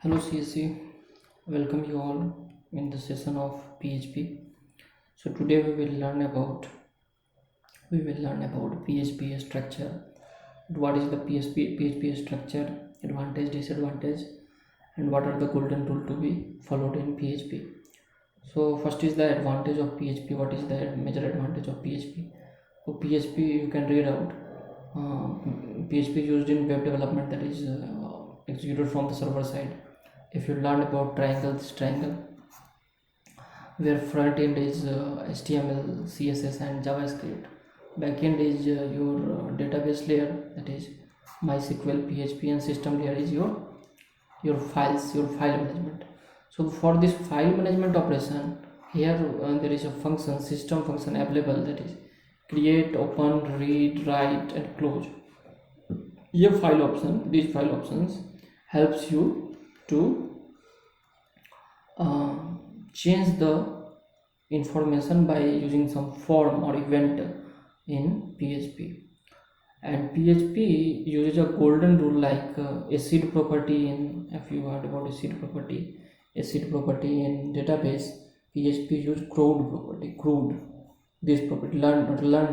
Hello CSC, welcome you all in the session of PHP. So today we will learn about PHP structure. What is the PHP structure, advantage, disadvantage, and what are the golden rule to be followed in PHP. So first is the advantage of PHP. What is the major advantage of PHP? For PHP, you can read out PHP used in web development, that is executed from the server side. If you learn about triangle, this triangle where front end is HTML, CSS, and JavaScript. Backend is your database layer, that is MySQL, PHP, and system layer is your files, your file management. So for this file management operation, here there is a function, system function available, that is create, open, read, write, and close. These file options helps you to change the information by using some form or event in PHP. And PHP uses a golden rule like acid property in, if you heard about acid property in database, PHP use crude this property. Learn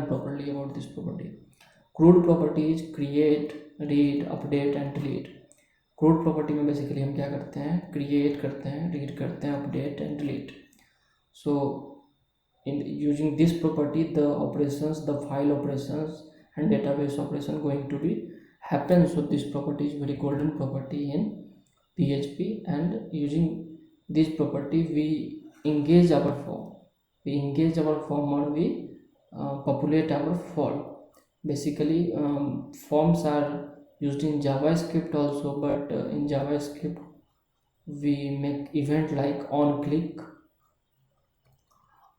properly about this property. Crude property is create, read, update, and delete. Crude property में basically हम क्या करते हैं, create करते हैं, read करते हैं, update and delete. So in using this property, the operations, the file operations and database operation going to be happen. So this property is very golden property in PHP, and using this property we engage our form or we populate our form. Basically forms are used in JavaScript also, but in JavaScript we make event like on click,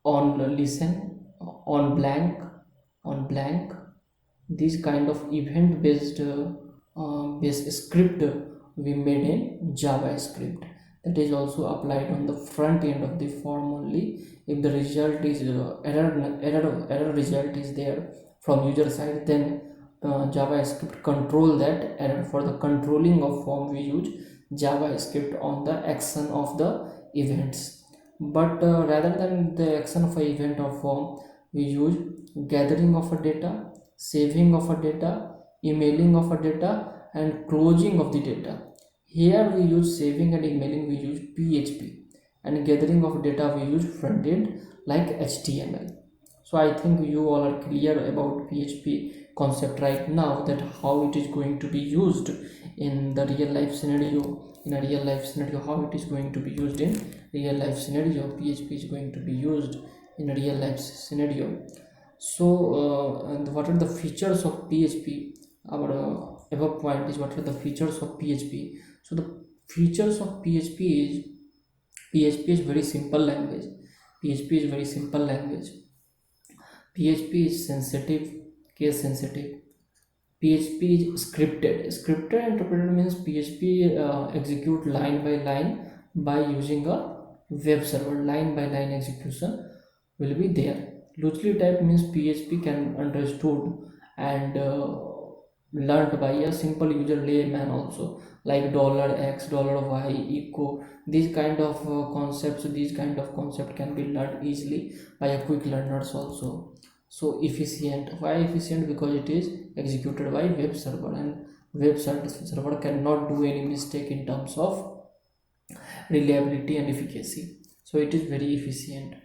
on listen, on blank. This kind of event based script we made in JavaScript, that is also applied on the front end of the form only. If the result is error result is there from user side, then JavaScript control that error. For the controlling of form we use JavaScript on the action of the events. But rather than the action of a event or form, we use gathering of a data, saving of a data, emailing of a data, and closing of the data. Here we use saving and emailing, we use PHP, and gathering of data we use front end like HTML. So I think you all are clear about PHP concept right now, that how it is going to be used in the real life scenario. In a real life scenario, how it is going to be used in real life scenario. PHP is going to be used in a real life scenario. So and what are the features of PHP? Our above point is what are the features of PHP. So the features of PHP is very simple language. PHP is very simple language. PHP is sensitive, case sensitive. PHP is scripted. Scripted interpreted means PHP execute line by line by using a web server. Line by line execution will be there. Loosely typed means PHP can understood and learned by a simple user layman also, like $x, $y, echo. These kind of concept can be learned easily by a quick learners also. So efficient. Why efficient? Because it is executed by web server, and web server cannot do any mistake in terms of reliability and efficacy. So it is very efficient.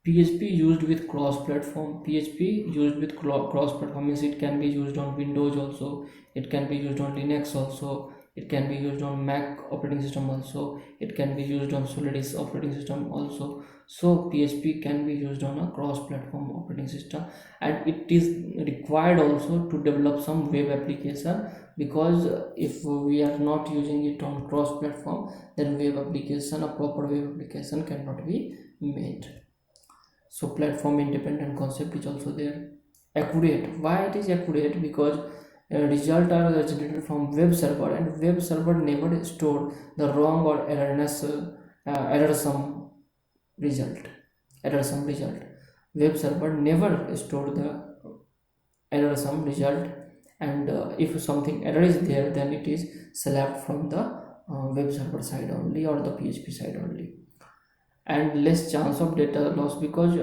PHP used with cross-platform. PHP used with cross-platform means it can be used on Windows also, it can be used on Linux also, it can be used on Mac operating system also, it can be used on Solaris operating system also. So PHP can be used on a cross-platform operating system, and it is required also to develop some web application, because if we are not using it on cross-platform, then a proper web application cannot be made. So platform independent concept is also there. Accurate. Why it is accurate? Because result are generated from web server, and web server never store the wrong or errorsome result. Web server never store the errorsome result, and if something error is there, then it is slapped from the web server side only or the PHP side only, and less chance of data loss because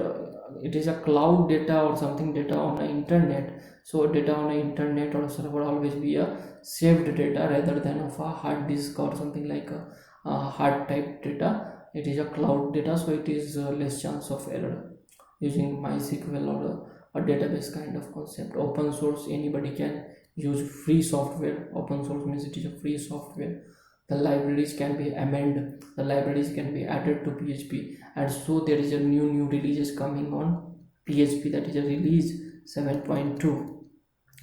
it is a cloud data or something data on the internet. So data on the internet or server always be a saved data rather than of a hard disk or something like a hard type data. It is a cloud data, so it is less chance of error using MySQL or a database kind of concept. Open source, anybody can use free software. Open source means it is a free software. The libraries can be amended, the libraries can be added to PHP, and so there is a new releases coming on PHP, that is a release 7.2.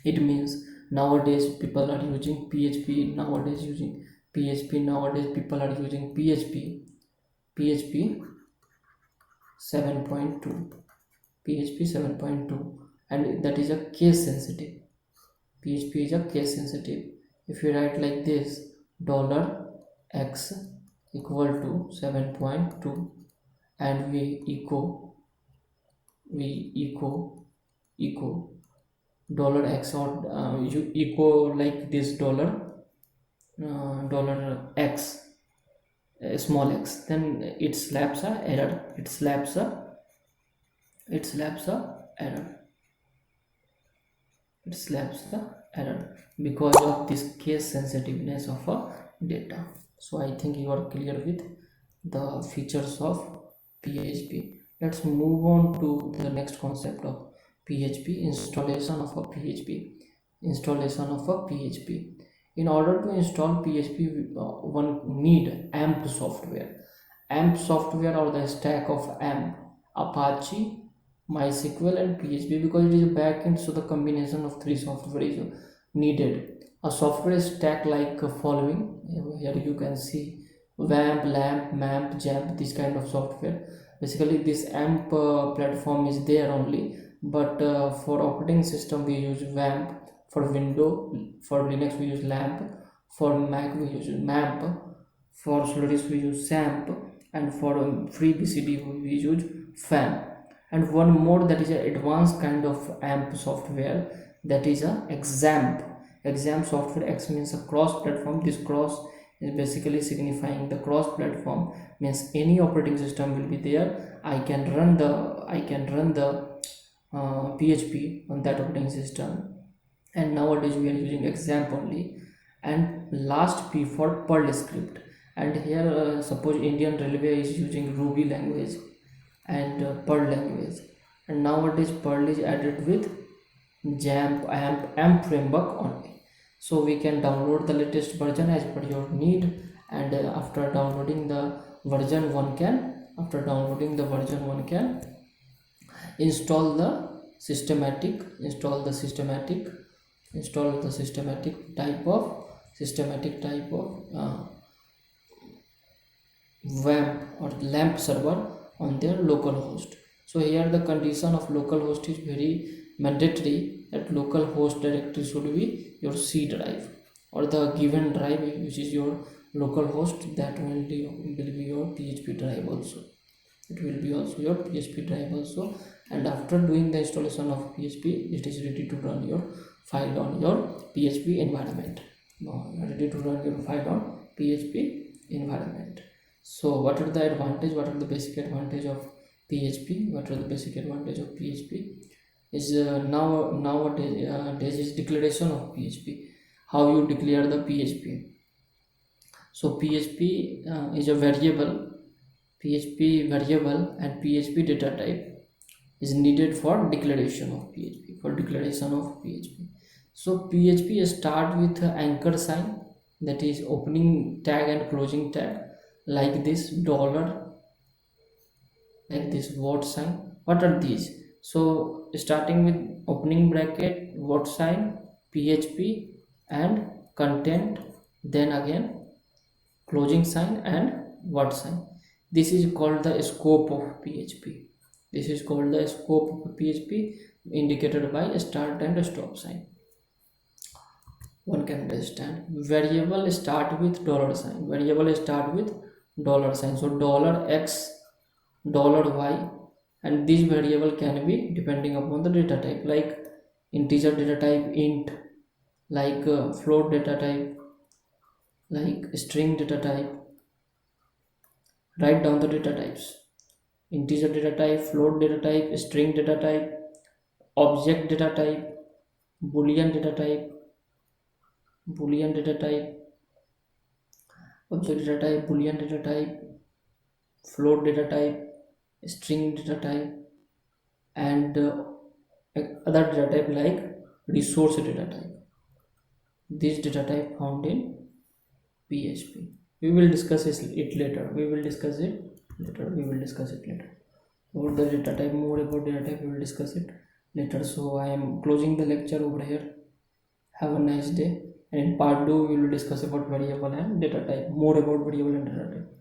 It means nowadays people are using PHP, nowadays people are using PHP 7.2, PHP 7.2, and that is a case sensitive. PHP is a case sensitive. If you write like this, $x equal to 7.2, and we echo $x, or you echo like this $x, small x, then it slaps a error, it slaps a error, it slaps the error because of this case sensitiveness of a data. So I think you are clear with the features of PHP. Let's move on to the next concept of PHP, installation of a PHP. In order to install PHP, one need AMP software. AMP software, or the stack of AMP, Apache, MySQL and PHP, because it is a backend, so the combination of three software is needed. A software stack like following. Here you can see WAMP, LAMP, MAMP, JAMP, this kind of software. Basically this AMP platform is there only, but for operating system we use WAMP, for for Linux we use LAMP, for Mac we use MAMP, for Solaris we use SAMP, and for FreeBCD we use FAM. And one more, that is an advanced kind of AMP software, that is a XAMPP. XAMPP software, X means a cross platform. This cross is basically signifying the cross platform, means any operating system will be there. I can run the PHP on that operating system, and nowadays we are using XAMPP only. And last P for Perl script, and here suppose Indian Railway is using Ruby language and Perl language, and nowadays Perl is added with JAMP, AMP framework only. So we can download the latest version as per your need, and after downloading the version, one can install the systematic type of WAMP or LAMP server on their local host. So here the condition of local host is very mandatory, that local host directory should be your C drive, or the given drive which is your local host, that will be your PHP drive also. It will be also your PHP drive also. And after doing the installation of PHP, it is ready to run your file on your PHP environment. So what are the advantage? What are the basic advantage of PHP? Is nowadays is declaration of PHP. How you declare the PHP? So PHP is a variable, and PHP data type is needed for declaration of PHP. So PHP start with anchor sign, that is opening tag and closing tag, like this dollar, like this word sign. What are these? So starting with opening bracket, word sign, PHP and content, then again closing sign and word sign. This is called the scope of PHP. Indicated by a start and a stop sign. One can understand. Variable start with dollar sign. So $x, $y, and this variable can be depending upon the data type, like integer data type int, like float data type like string data type. Write down the data types: integer data type, float data type, string data type, object data type, boolean data type, boolean data type, object data type, boolean data type, float data type, string data type, and other data type like resource data type. This data type found in PHP. We will discuss it later. We will discuss it later. We will discuss it later. About the data type, more about data type, we will discuss it later. So I am closing the lecture over here. Have a nice day. And in part 2, we will discuss about variable and data type. More about variable and data type.